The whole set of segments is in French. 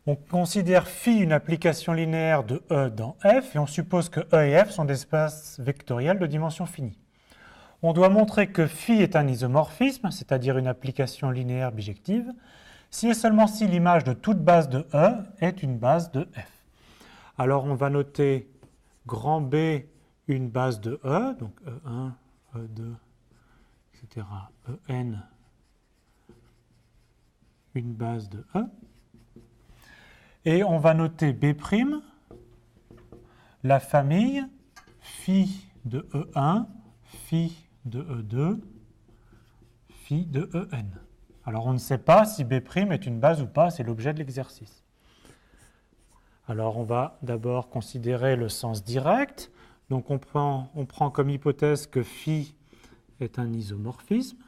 On considère phi une application linéaire de E dans F et on suppose que E et F sont des espaces vectoriels de dimension finie. On doit montrer que phi est un isomorphisme, c'est-à-dire une application linéaire bijective, si et seulement si l'image de toute base de E est une base de F. Alors on va noter grand B une base de E, donc E1, E2, etc., En une base de E. Et on va noter B', la famille phi de E1, phi de E2, phi de En. Alors on ne sait pas si B' est une base ou pas, c'est l'objet de l'exercice. Alors on va d'abord considérer le sens direct. Donc on prend comme hypothèse que phi est un isomorphisme.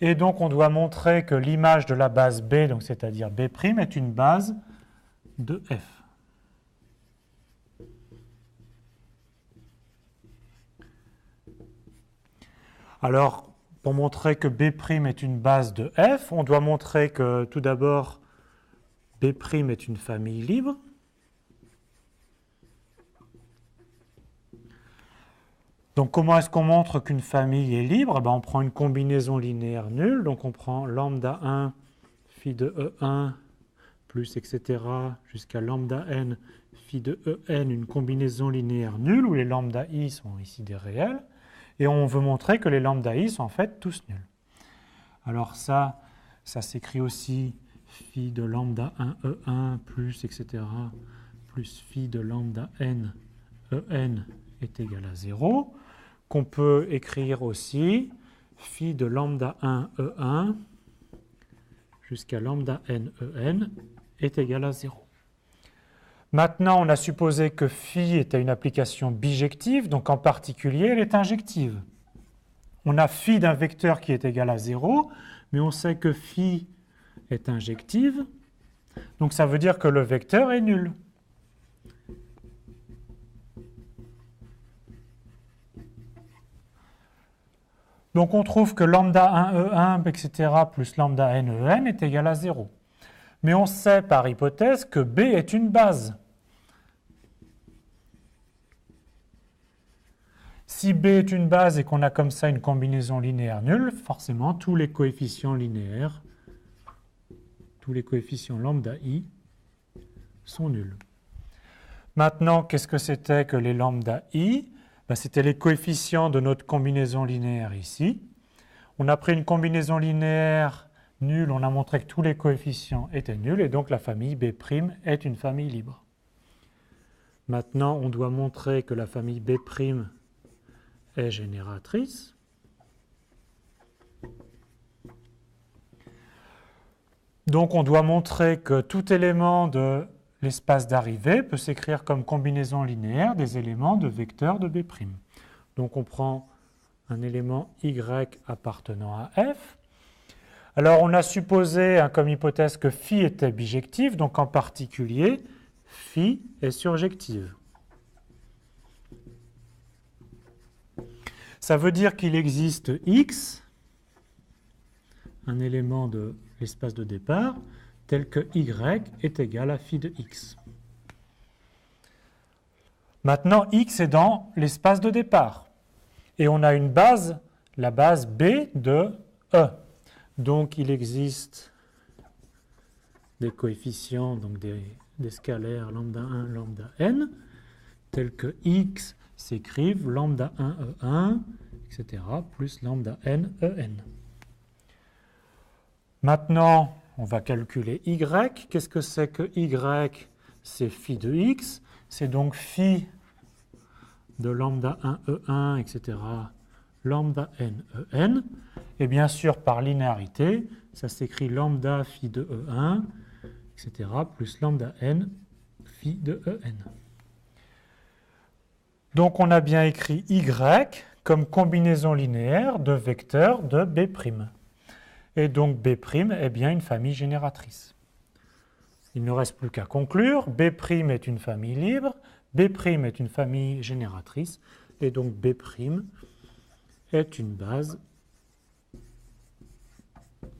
Et donc on doit montrer que l'image de la base B, donc c'est-à-dire B', est une base de F. Alors, pour montrer que B' est une base de F, on doit montrer que tout d'abord, B' est une famille libre. Donc comment est-ce qu'on montre qu'une famille est libre? On prend une combinaison linéaire nulle, donc on prend lambda 1 phi de E1 plus etc. jusqu'à lambda n phi de En, une combinaison linéaire nulle où les lambda i sont ici des réels, et on veut montrer que les lambda i sont en fait tous nuls. Alors ça s'écrit aussi phi de lambda 1 E1 plus etc. plus phi de lambda n En est égal à 0, qu'on peut écrire aussi phi de lambda 1 E1 jusqu'à lambda n En est égal à 0. Maintenant, on a supposé que phi était une application bijective, donc en particulier, elle est injective. On a phi d'un vecteur qui est égal à 0, mais on sait que phi est injective, donc ça veut dire que le vecteur est nul. Donc on trouve que lambda 1 E1, etc., plus lambda n En est égal à 0. Mais on sait par hypothèse que B est une base. Si B est une base et qu'on a comme ça une combinaison linéaire nulle, forcément tous les coefficients linéaires, tous les coefficients lambda i sont nuls. Maintenant, qu'est-ce que c'était que les lambda i? C'était les coefficients de notre combinaison linéaire ici. On a pris une combinaison linéaire nulle, on a montré que tous les coefficients étaient nuls, et donc la famille B' est une famille libre. Maintenant, on doit montrer que la famille B' est génératrice. Donc on doit montrer que tout élément de l'espace d'arrivée peut s'écrire comme combinaison linéaire des éléments de vecteurs de B'. Donc on prend un élément Y appartenant à F. Alors on a supposé comme hypothèse que phi était bijective, donc en particulier phi est surjective. Ça veut dire qu'il existe X, un élément de l'espace de départ, tel que Y est égal à phi de X. Maintenant, X est dans l'espace de départ. Et on a une base, la base B de E. Donc il existe des coefficients, donc des scalaires lambda 1, lambda n, tels que X s'écrivent lambda 1 E1, etc., plus lambda n En. Maintenant, on va calculer Y. Qu'est-ce que c'est que Y? C'est phi de X. C'est donc phi de lambda 1 E1, etc., lambda n En. Et bien sûr, par linéarité, ça s'écrit lambda phi de E1, etc., plus lambda n phi de En. Donc on a bien écrit Y comme combinaison linéaire de vecteurs de B'. Et donc B' est bien une famille génératrice. Il ne reste plus qu'à conclure. B' est une famille libre, B' est une famille génératrice, et donc B' est une base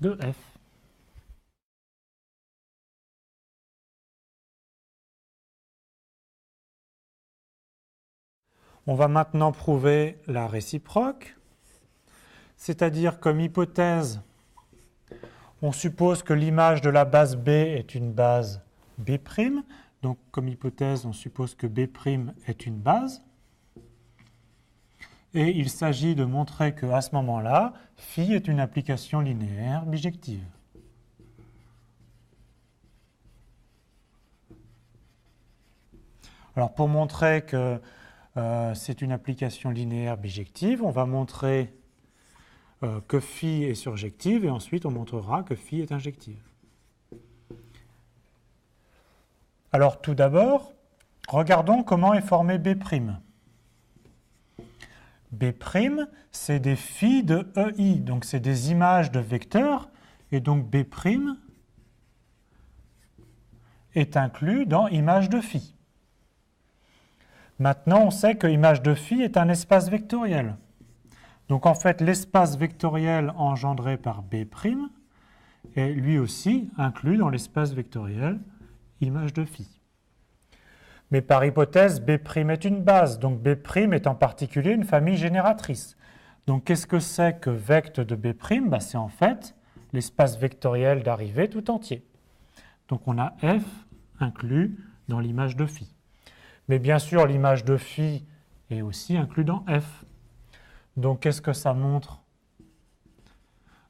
de F. On va maintenant prouver la réciproque, c'est-à-dire comme hypothèse, on suppose que l'image de la base B est une base B', donc comme hypothèse, on suppose que B' est une base. Et il s'agit de montrer qu'à ce moment-là, phi est une application linéaire bijective. Alors pour montrer que c'est une application linéaire bijective, on va montrer que phi est surjective et ensuite on montrera que phi est injective. Alors tout d'abord, regardons comment est formé B'. B', c'est des phi de EI, donc c'est des images de vecteurs, et donc B' est inclus dans image de phi. Maintenant, on sait que image de phi est un espace vectoriel. Donc en fait, l'espace vectoriel engendré par B' est lui aussi inclus dans l'espace vectoriel image de phi. Mais par hypothèse, B' est une base, donc B' est en particulier une famille génératrice. Donc qu'est-ce que c'est que vecte de B'? C'est en fait l'espace vectoriel d'arrivée tout entier. Donc on a F inclus dans l'image de phi. Mais bien sûr, l'image de phi est aussi inclus dans F. Donc qu'est-ce que ça montre?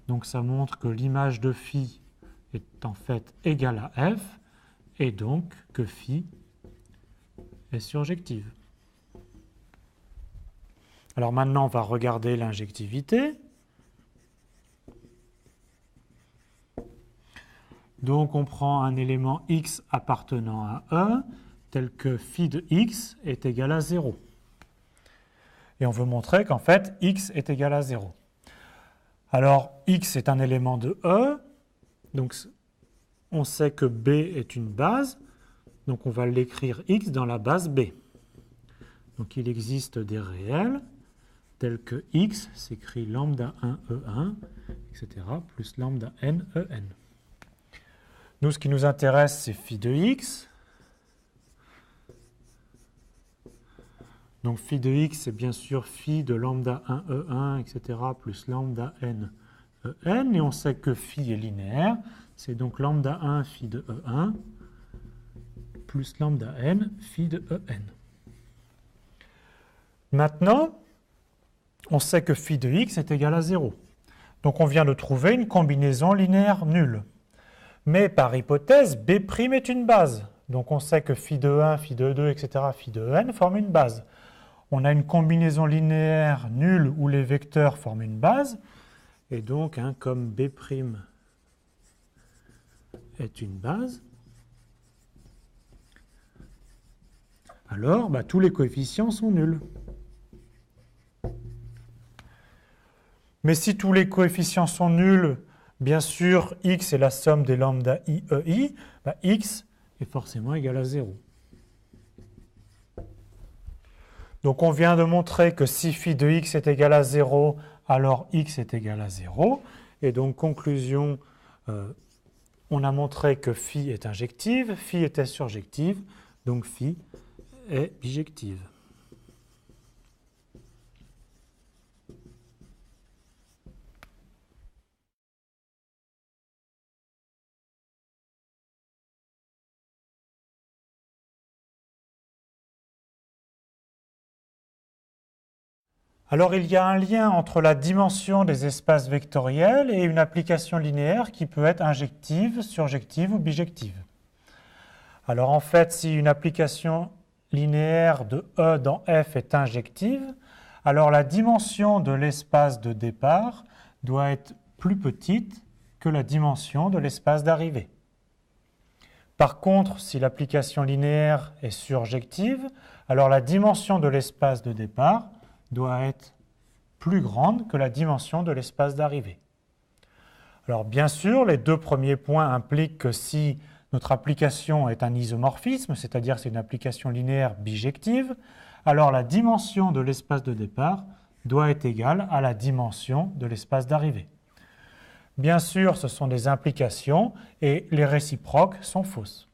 Donc ça montre que l'image de phi est en fait égale à F, et donc que phi est surjective. Alors maintenant, on va regarder l'injectivité. Donc on prend un élément x appartenant à E, tel que phi de x est égal à 0. Et on veut montrer qu'en fait, x est égal à 0. Alors, x est un élément de E, donc on sait que B est une base, donc on va l'écrire x dans la base B. Donc il existe des réels, tels que x s'écrit lambda 1 E1, etc., plus lambda n En. Nous, ce qui nous intéresse, c'est phi de x. Donc phi de x, c'est bien sûr phi de lambda 1 E1, etc., plus lambda n En, et on sait que phi est linéaire, c'est donc lambda 1 phi de E1, plus lambda n phi de En. Maintenant, on sait que phi de x est égal à 0. Donc on vient de trouver une combinaison linéaire nulle. Mais par hypothèse, B' est une base. Donc on sait que phi de 1, phi de 2, etc., phi de n forment une base. On a une combinaison linéaire nulle où les vecteurs forment une base. Et donc, comme B' est une base, alors tous les coefficients sont nuls. Mais si tous les coefficients sont nuls, bien sûr, x est la somme des lambda i, ei, x est forcément égal à 0. Donc on vient de montrer que si phi de x est égal à 0, alors x est égal à 0. Et donc conclusion, on a montré que phi est injective, phi était surjective, donc phi est bijective. Alors il y a un lien entre la dimension des espaces vectoriels et une application linéaire qui peut être injective, surjective ou bijective. Alors en fait, si une application linéaire de E dans F est injective, alors la dimension de l'espace de départ doit être plus petite que la dimension de l'espace d'arrivée. Par contre, si l'application linéaire est surjective, alors la dimension de l'espace de départ doit être plus grande que la dimension de l'espace d'arrivée. Alors bien sûr, les deux premiers points impliquent que si notre application est un isomorphisme, c'est-à-dire c'est une application linéaire bijective, alors la dimension de l'espace de départ doit être égale à la dimension de l'espace d'arrivée. Bien sûr, ce sont des implications et les réciproques sont fausses.